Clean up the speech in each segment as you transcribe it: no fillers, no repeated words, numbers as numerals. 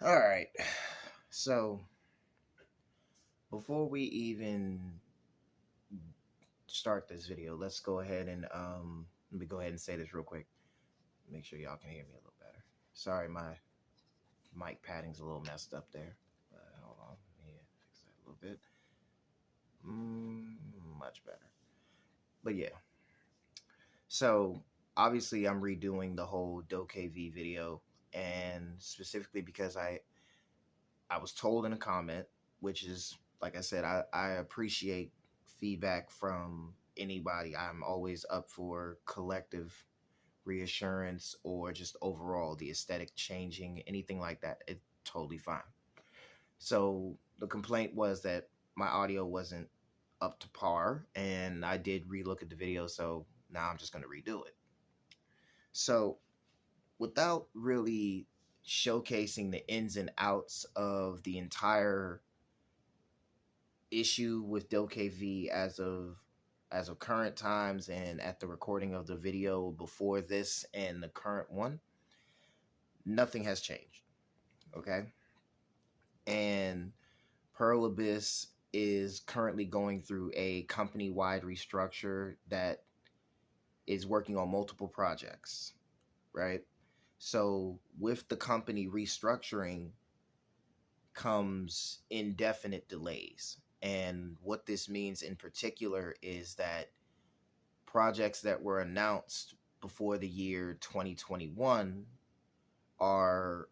All right. So before we even start this video, let's go ahead and let me go ahead and say this real quick. Make sure y'all can hear me a little better. Sorry, my mic padding's a little messed up there. Hold on, let me fix that a little bit. Much better. But yeah. So obviously, I'm redoing the whole DokeV video, and specifically because I was told in a comment, which is, like I said, I appreciate feedback from anybody. I'm always up for collective reassurance or just overall the aesthetic changing, anything like that. It's totally fine. So the complaint was that my audio wasn't up to par, and I did relook at the video, so now I'm just going to redo it. So without really showcasing the ins and outs of the entire issue with DokeV as of current times and at the recording of the video before this and the current one, nothing has changed. Okay. And Pearl Abyss is currently going through a company-wide restructure that is working on multiple projects, right? So with the company restructuring comes indefinite delays. And what this means in particular is that projects that were announced before the year 2021 are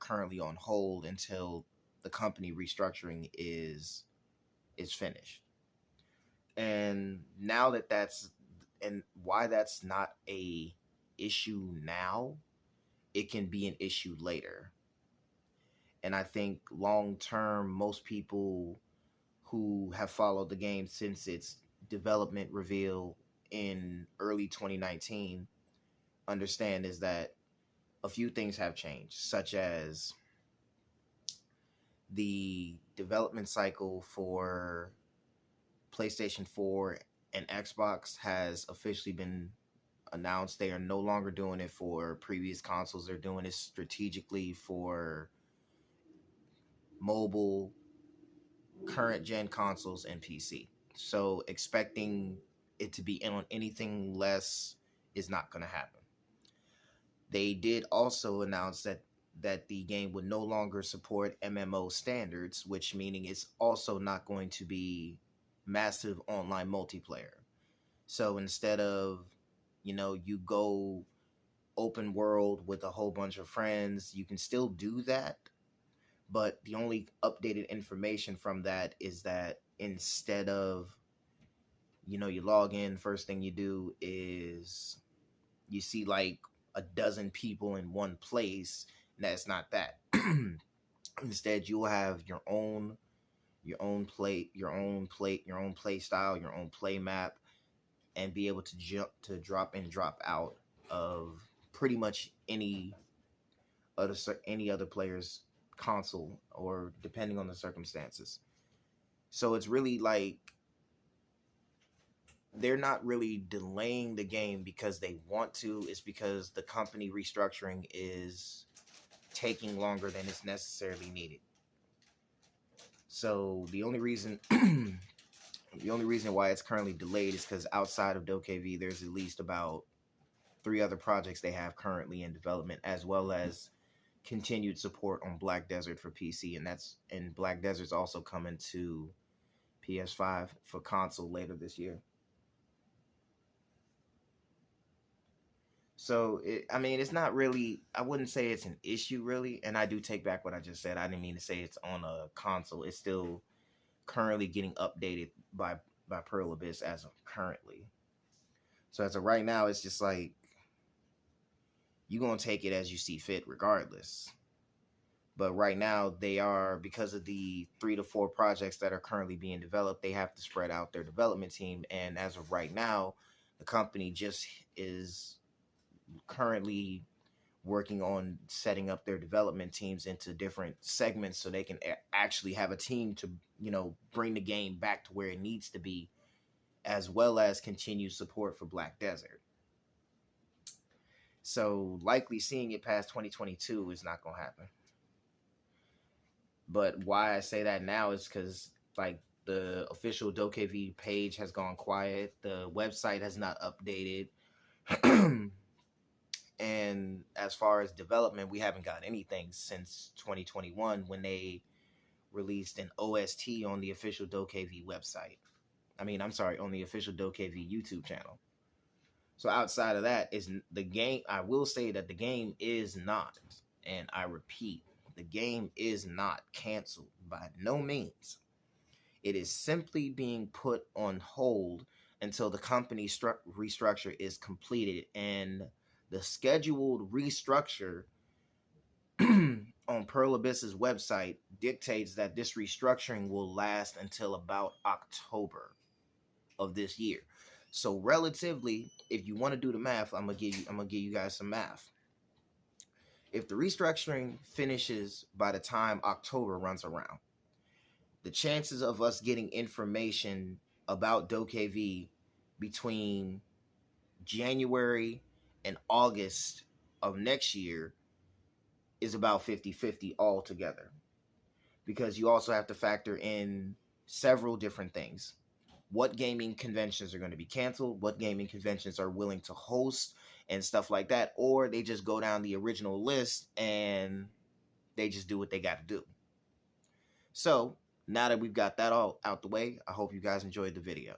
currently on hold until the company restructuring is finished. And now that that's and why that's not a issue now, it can be an issue later. And I think long term, most people who have followed the game since its development reveal in early 2019 understand is that a few things have changed, such as the development cycle for PlayStation 4 and Xbox has officially been announced. They are no longer doing it for previous consoles. They're doing it strategically for mobile, current gen consoles, and PC. So expecting it to be in on anything less is not going to happen. They did also announce that the game would no longer support MMO standards, which meaning it's also not going to be massive online multiplayer. So instead of, you go open world with a whole bunch of friends, you can still do that. But the only updated information from that is that instead of, you log in, first thing you do is you see like a dozen people in one place. That's not that. Instead, you'll have your own play style, your own play map, and be able to jump to drop in, drop out of pretty much any other player's console, or depending on the circumstances. So it's really like they're not really delaying the game because they want to. It's because the company restructuring is taking longer than it's necessarily needed. So the only reason why it's currently delayed is because outside of DokeV, there's at least about 3 other projects they have currently in development, as well as continued support on Black Desert for PC, and Black Desert's also coming to PS5 for console later this year. So it's not really. I wouldn't say it's an issue really, and I do take back what I just said. I didn't mean to say it's on a console. It's still currently getting updated by Pearl Abyss as of currently. So as of right now, it's just like you're gonna take it as you see fit, regardless. But right now, they are, because of the 3 to 4 projects that are currently being developed, they have to spread out their development team. And as of right now, the company just is currently working on setting up their development teams into different segments so they can actually have a team to, bring the game back to where it needs to be, as well as continue support for Black Desert. So likely seeing it past 2022 is not going to happen. But why I say that now is because, like, the official DokeV page has gone quiet. The website has not updated. And as far as development, we haven't got anything since 2021 when they released an OST on the official DokeV website. I'm sorry, on the official DokeV YouTube channel. So outside of that, is the game. I will say that the game is not, and I repeat, the game is not canceled by no means. It is simply being put on hold until the company restructure is completed, and the scheduled restructure on Pearl Abyss's website dictates that this restructuring will last until about October of this year. So relatively, if you want to do the math, I'm gonna give you guys some math. If the restructuring finishes by the time October runs around, the chances of us getting information about DokeV between January and August of next year is about 50-50 altogether. Because you also have to factor in several different things. What gaming conventions are going to be canceled, what gaming conventions are willing to host, and stuff like that. Or they just go down the original list and they just do what they got to do. So, now that we've got that all out the way, I hope you guys enjoyed the video.